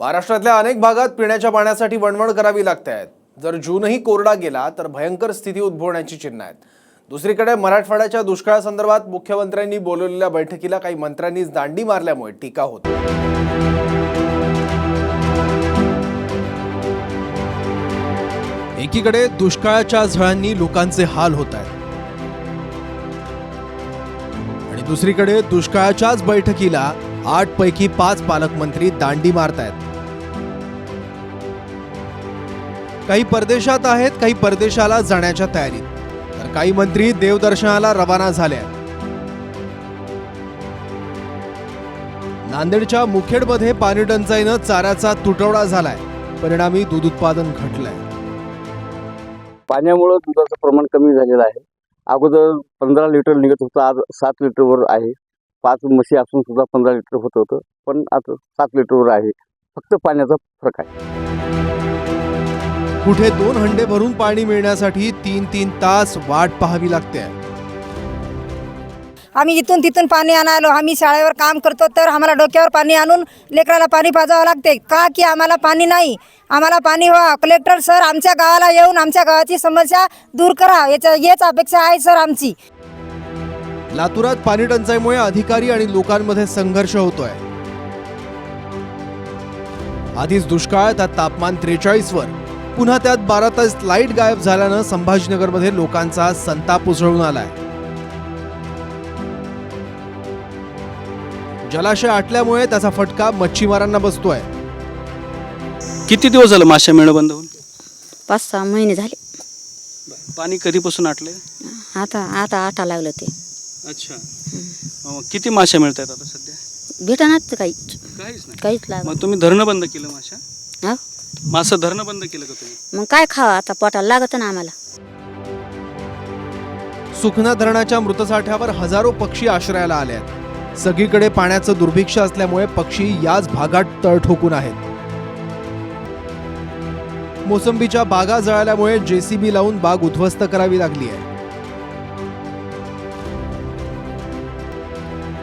महाराष्ट्रातल्या अनेक भागात पिण्याच्या पाण्यासाठी वणवण करावी लागते आहे। जर जूनही कोरडा गेला तर भयंकर स्थिती उद्भवण्याची चिन्ह आहेत। दुसरीकडे मराठवाड्याच्या दुष्काळासंदर्भात मुख्यमंत्र्यांनी बोलवलेल्या बैठकीला काही मंत्र्यांनीच दांडी मारल्यामुळे टीका होते। एकीकडे दुष्काळाच्या झळांनी लोकांचे हाल होत आहेत आणि दुसरीकडे दुष्काळाच्याच बैठकीला 8 पैकी 5 पालकमंत्री दांडी मारतायत। काही परदेशात आहेत, काही परदेशाला जाण्याच्या तयारीत, तर काही मंत्री देवदर्शनाला रवाना झाले आहेत। नांदेडच्या मुखेडमध्ये पाणी टंचाईनं चाऱ्याचा तुटवडा झालाय, परिणामी दूध उत्पादन घटलंय। पाण्यामुळे दुधाचं प्रमाण कमी झालेलं आहे। अगोदर 15 लिटर निघत होतं, आज 7 लिटरवर आहे। 5 म्हशी असून सुद्धा 15 लिटर होत होतं, पण आता 7 लिटरवर आहे। फक्त पाण्याचा फरक आहे। कुठे 2 हंडे भरून पाणी मिळण्यासाठी 3-3 तास वाट पाहावी लागते। आम्ही इथून तिथून पाणी आणायलो। आम्ही शाळेवर काम करतो तर आम्हाला डोक्यावर पाणी आणून लेकराला पाणी पाजावं लागते का की आम्हाला पाणी नाही। आम्हाला पाणी व्हा। कलेक्टर सर आमच्या गावाला येऊन आमच्या गावाची समस्या दूर करा, याच अपेक्षा आहे सर आमची। लातूरात पाणी टंचाईमुळे अधिकारी आणि लोकांमध्ये संघर्ष होतोय। आधीच दुष्काळ, त्यात तापमान 43 वर, पुन्हा त्यात 12 तास लाईट गायब झाल्यानं संभाजीनगरमध्ये लोकांचा संताप उसळून आलाय। जलाशय आटल्यामुळे त्याचा फटका मच्छीमारांना बसतोय। किती दिवस झाले मासे मिळणं बंद होऊन? 5-6 महिने झाले। पाणी कधीपासून आटले? आता आटा लागलं ते। अच्छा, किती मासे मिळत आहेत आता सध्या? भेटणार काहीच नाही, काहीच लागलं। मग तुम्ही धरणं बंद केलं? हा, मासं धरणं बंद केलं का तुम्ही? मग काय खावा आता, पोटाला लागत ना आम्हाला। सुखना धरणाच्या मृतसाठ्यावर हजारो पक्षी आश्रयाला आले आहेत। सगळीकडे पाण्याचं दुर्भिक्ष असल्यामुळे पक्षी याच भागात तळ ठोकून आहेत। मोसंबीच्या बागा जळाल्यामुळे जेसीबी लावून बाग उद्ध्वस्त करावी लागली आहे।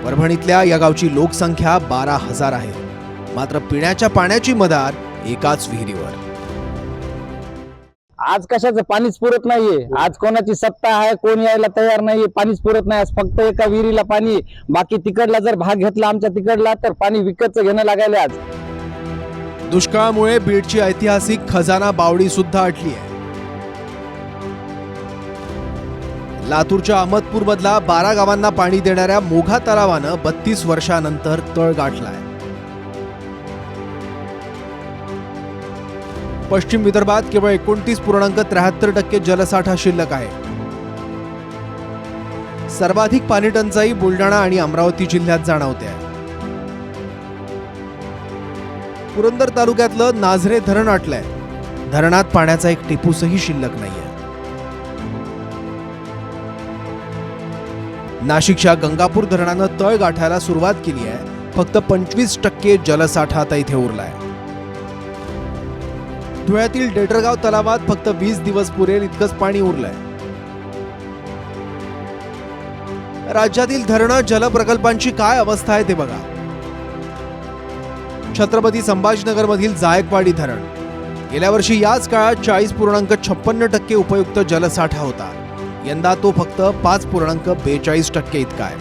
परभणीतल्या या गावची लोकसंख्या 12,000 आहे, मात्र पिण्याच्या पाण्याची मदार एकाच विहिरीवर। आज कशाचं पाणीच पुरत नाहीये। आज कोणाची सत्ता आहे, कोण यायला तयार नाहीये, पाणीच पुरत नाही। आज फक्त एका विहिरीला पाणी, बाकी तिकडला जर भाग घेतला आमच्या तिकडला तर पाणी विकतचं घेणं लागले। आज दुष्काळामुळे बीडची ऐतिहासिक खजाना बावडी सुद्धा आटली आहे। लातूरच्या अहमदपूर मधला 12 गावांना पाणी देणाऱ्या मोघा तलावानं 32 वर्षानंतर तळ गाठलाय। पश्चिम विदर्भात केवळ 29.73% जलसाठा शिल्लक आहे। सर्वाधिक पाणी टंचाई बुलढाणा आणि अमरावती जिल्ह्यात जाणवते। पुरंदर तालुक्यातलं नाझरे धरण आटलंय। धरणात पाण्याचा एक टिपूसही शिल्लक नाहीये। नाशिकच्या गंगापूर धरणानं तळ गाठायला सुरुवात केली आहे। फक्त 25% जलसाठा आता इथे उरलाय। धुळ्यातील डेटरगाव तलावात फक्त 20 दिवस पुरेल इतकंच पाणी उरलंय। राज्यातील धरणं जलप्रकल्पांची काय अवस्था आहे ते बघा। छत्रपती संभाजीनगर मधील जायकवाडी धरण गेल्या वर्षी याच काळात 40.56% उपयुक्त जलसाठा होता। यंदा तो फक्त 5.42% इतका आहे।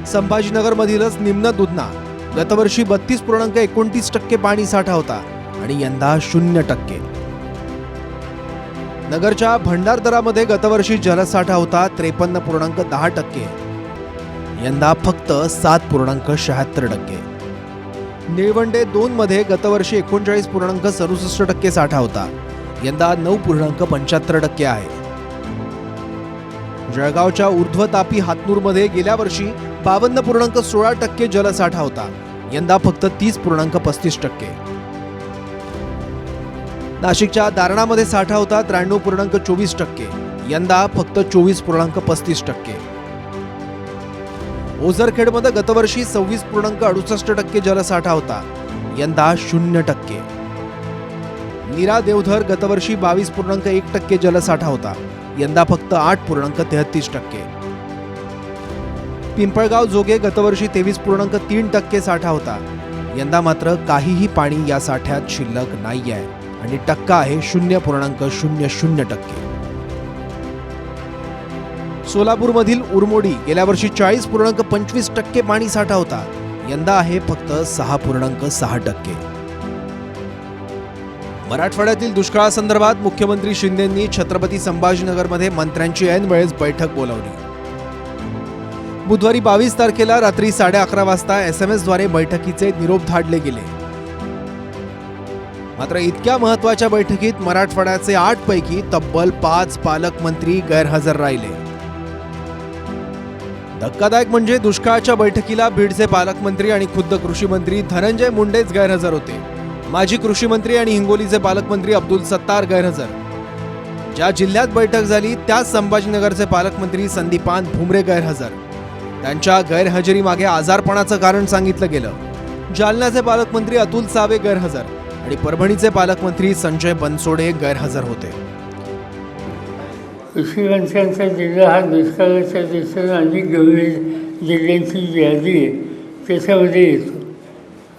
संभाजीनगर मधीलच निम्न दुधना गतवर्षी 32.29% पाणी साठा होता आणि यंदा 0%। नगरच्या भंडारदरामध्ये गतवर्षी जलसाठा होता 53.10%, यंदा फक्त 7.76%। निळवंडे 2 मध्ये गतवर्षी 39.67% साठा होता, यंदा 9.75% आहे। जळगावच्या ऊर्ध्वतापी हातनूरमध्ये गेल्या वर्षी 52.16% जलसाठा होता, यंदा फक्त 30.35%। नाशिकच्या दारणामध्ये साठा होता 93.24%, यंदा फक्त 24.35%। ओझरखेडमध्ये गतवर्षी 26.68% जलसाठा होता, यंदा 0%। नीरा देवधर गतवर्षी 22.1% जलसाठा होता, यंदा फक्त 8.33%। पिंपळगाव जोगे गतवर्षी 23.3% साठा होता, यंदा मात्र काहीही पाणी या साठ्यात शिल्लक नाही आहे आणि टक्का आहे 0.00%. सोलापूरमधील उरमोडी गेल्या वर्षी 40.25% पाणी साठा होता, यंदा आहे फक्त 6.6%. मराठवाड्यातील दुष्काळासंदर्भात मुख्यमंत्री शिंदेंनी छत्रपती संभाजीनगरमध्ये मंत्र्यांची ऐनवेळेस बैठक बोलावली. बुधवारी 22 तारखेला रात्री 11:30 वाजता SMS-द्वारे बैठकीचे निरोप धाडले गेले. मात्र इतक्या महत्वाच्या बैठकीत मराठवाड्याचे 8 पैकी तब्बल 5 पालकमंत्री गैरहजर राहिले. धक्कादायक म्हणजे दुष्काळाच्या बैठकीला बीडचे पालकमंत्री आणि खुद्द कृषी मंत्री धनंजय मुंडेच गैरहजर होते. माजी कृषी मंत्री आणि हिंगोलीचे पालकमंत्री अब्दुल सत्तार गैरहजर. ज्या जिल्ह्यात बैठक झाली त्याच संभाजीनगरचे पालकमंत्री संदीपान भुमरे गैरहजर. त्यांच्या गैरहजेरीमागे आजारपणाचं कारण सांगितलं गेलं. जालन्याचे पालकमंत्री अतुल सावे गैरहजर आणि परभणीचे पालकमंत्री संजय बनसोडे गैरहजर होते. कृषी मंत्र्यांचा जिल्हा हा दुष्काळाच्या दृष्टीनं अनेक गंभीर जिल्ह्यांची जी यादी आहे त्याच्यामध्ये येतो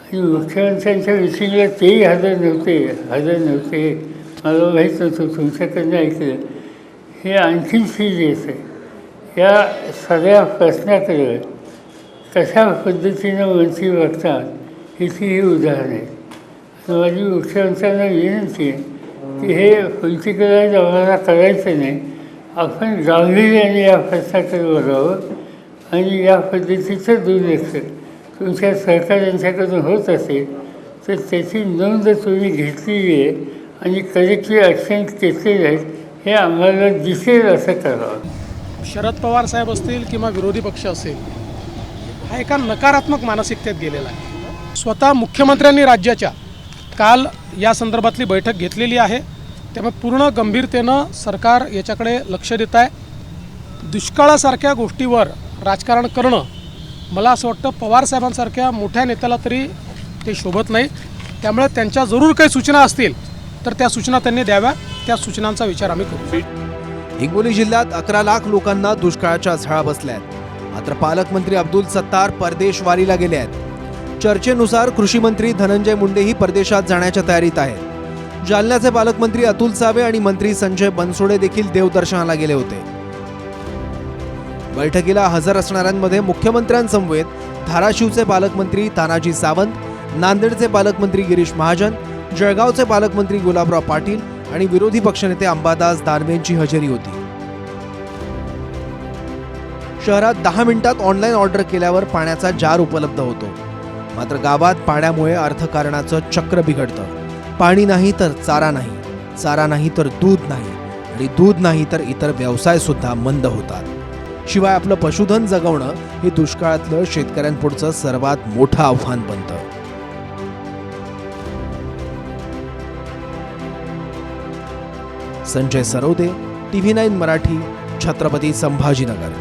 आणि मुख्यमंत्र्यांच्या मिटिंगला तेही हजर नव्हते. मला माहीत नव्हतं, तुमच्याकडनं ऐकलं. हे आणखीन सिरियस आहे. या सगळ्या प्रश्नाकडे कशा पद्धतीनं मंत्री बघतात ह्याची ही उदाहरण आहे. माझी मुख्यमंत्र्यांना विनंती आहे की हे पॉलिटिकलाइज आम्हाला करायचं नाही. आपण गांभीर्याने या प्रश्नाकडे बघावं आणि या पद्धतीचं दुर्लक्ष तुमच्या सरकारांच्याकडून होत असेल तर त्याची नोंद तुम्ही घेतलेली आहे आणि करेक्टिव्ह ॲक्शन घेतलेले आहेत हे आम्हाला दिसेल असं करावं. शरद पवार साहेब असतील किंवा विरोधी पक्ष असेल, हा एका नकारात्मक मानसिकतेत गेलेला आहे. स्वतः मुख्यमंत्र्यांनी राज्याच्या काल या संदर्भातली बैठक घेतलेली आहे. त्यामुळे पूर्ण गंभीरतेनं सरकार याच्याकडे लक्ष देत आहे. दुष्काळासारख्या गोष्टीवर राजकारण करणं मला असं वाटतं पवारसाहेबांसारख्या मोठ्या नेत्याला तरी ते शोभत नाही. त्यामुळे त्यांच्या जरूर काही सूचना असतील तर त्या सूचना त्यांनी द्याव्या. त्या सूचनांचा विचार आम्ही करू. हिंगोली जिल्ह्यात 11 लाख लोकांना दुष्काळाच्या झळा बसल्या आहेत. मात्र पालकमंत्री अब्दुल सत्तार परदेशवारीला गेले आहेत. चर्चेनुसार कृषी मंत्री धनंजय मुंडेही परदेशात जाण्याच्या तयारीत आहेत. जालन्याचे पालकमंत्री अतुल सावे आणि मंत्री संजय बनसोडे देखील देवदर्शनाला गेले होते. बैठकीला हजर असणाऱ्यांमध्ये मुख्यमंत्र्यांसमवेत धाराशिवचे पालकमंत्री तानाजी सावंत, नांदेडचे पालकमंत्री गिरीश महाजन, जळगावचे पालकमंत्री गुलाबराव पाटील आणि विरोधी पक्षनेते अंबादास दानवेंची हजेरी होती. शहरात 10 मिनिटात ऑनलाईन ऑर्डर केल्यावर पाण्याचा जार उपलब्ध होतो. मात्र गावात पाण्यामुळे अर्थकारणाचं चक्र बिघडतं. पाणी नाही तर चारा नाही, चारा नाही तर दूध नाही आणि दूध नाही तर इतर व्यवसाय सुद्धा मंद होतात. शिवाय आपलं पशुधन जगवणं हे दुष्काळातलं शेतकऱ्यांपुढचं सर्वात मोठं आव्हान बनतं. संजय सरोदे, TV9 मराठी, छत्रपती संभाजीनगर.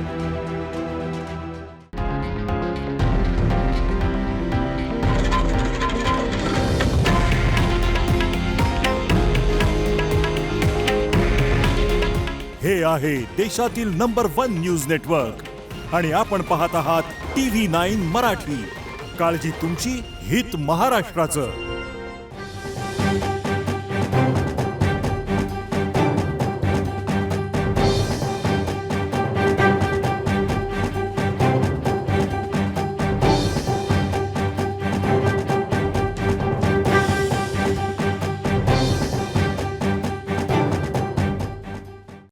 हे आहे देशातील नंबर 1 न्यूज नेटवर्क आणि आपण पाहत आहात TV9 मराठी. काळजी तुमची, हित महाराष्ट्राचं.